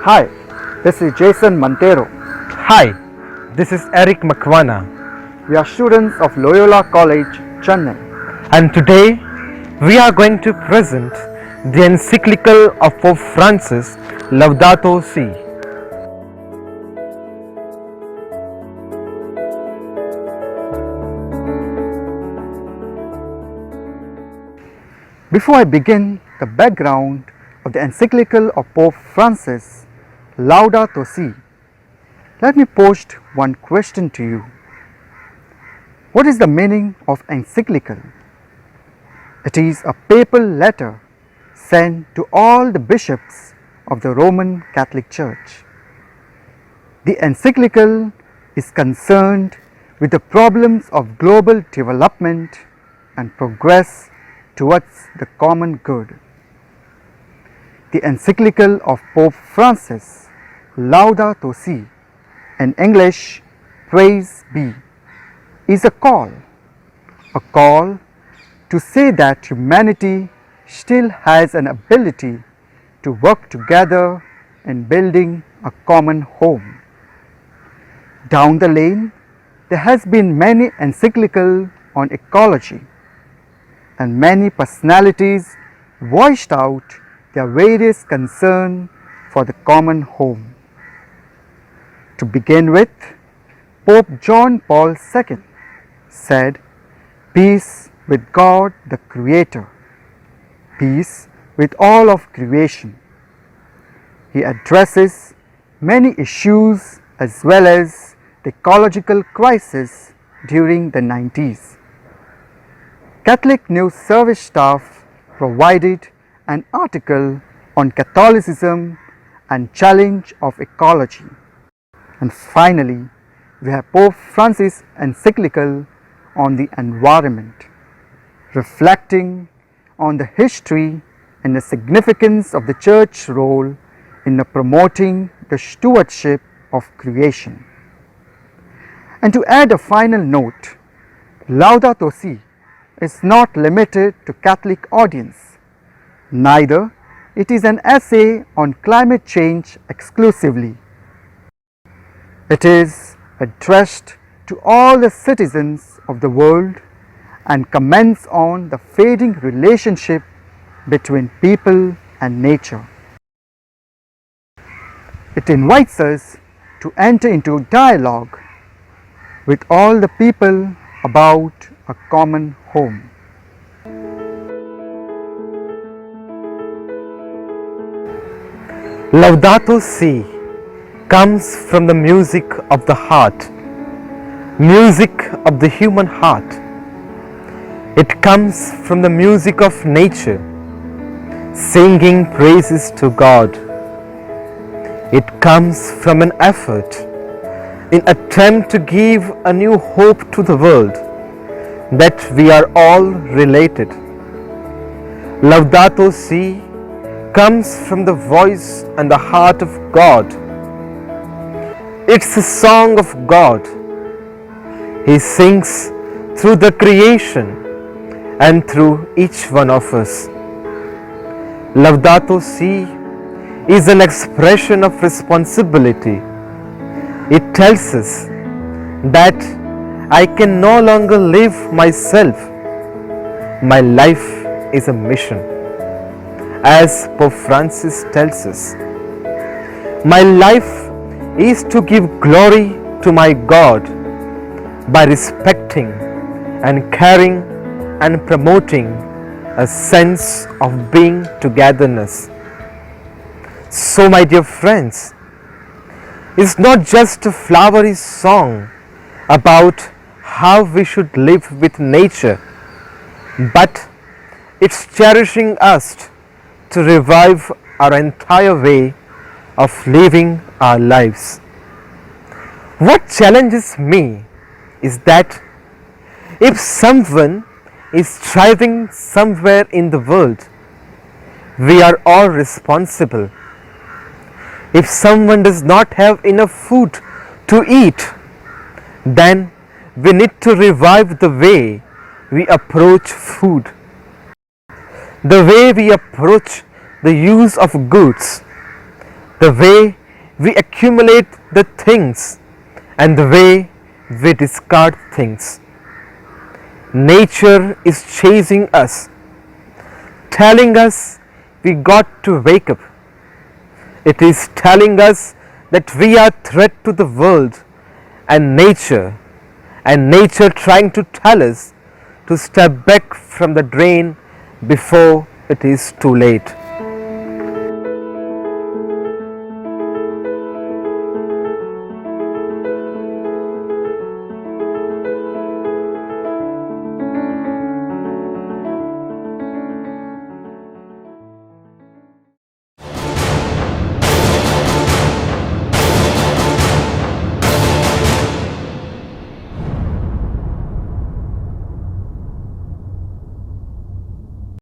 Hi, this is Jaeison Monteiro. Hi, this is Aric Makwana, We are students of Loyola College, Chennai. and today we are going to present the encyclical of Pope Francis, Laudato Si. Before I begin the background of the encyclical of Pope Francis, Laudato Si, let me post one question to you. What is the meaning of encyclical? It is a papal letter sent to all the bishops of the Roman Catholic Church. The encyclical is concerned with the problems of global development and progress towards the common good. The encyclical of Pope Francis, Laudato Si, in English, Praise Be, is a call to say that humanity still has an ability to work together in building a common home. Down the lane, there has been many encyclicals on ecology, and many personalities voiced out their various concerns for the common home. To begin with, Pope John Paul II said, "Peace with God the Creator, peace with all of creation." He addresses many issues as well as the ecological crisis during the 90s. Catholic News Service staff provided an article on Catholicism and challenge of ecology. And finally, we have Pope Francis' encyclical on the environment, reflecting on the history and the significance of the Church's role in promoting the stewardship of creation. And to add a final note, Laudato Si is not limited to Catholic audience. Neither it is an essay on climate change exclusively. It is addressed to all the citizens of the world and comments on the fading relationship between people and nature. It invites us to enter into dialogue with all the people about a common home. Laudato Si comes from the music of the heart, music of the human heart. It comes from the music of nature, singing praises to God. It comes from an effort in attempt to give a new hope to the world, that we are all related. Laudato Si comes from the voice and the heart of God. It's a song of God. He sings through the creation and through each one of us. Laudato Si is an expression of responsibility. It tells us that I can no longer live myself. My life is a mission. As Pope Francis tells us, my life is to give glory to my God by respecting and caring and promoting a sense of being togetherness. So, my dear friends, it's not just a flowery song about how we should live with nature, but it's cherishing us to revive our entire way of living our lives. What challenges me is that if someone is thriving somewhere in the world, we are all responsible. If someone does not have enough food to eat, then we need to revive the way we approach food, the way we approach the use of goods, the way we accumulate the things and the way we discard things. Nature is chasing us, telling us we got to wake up. It is telling us that we are threat to the world and nature trying to tell us to step back from the drain before it is too late.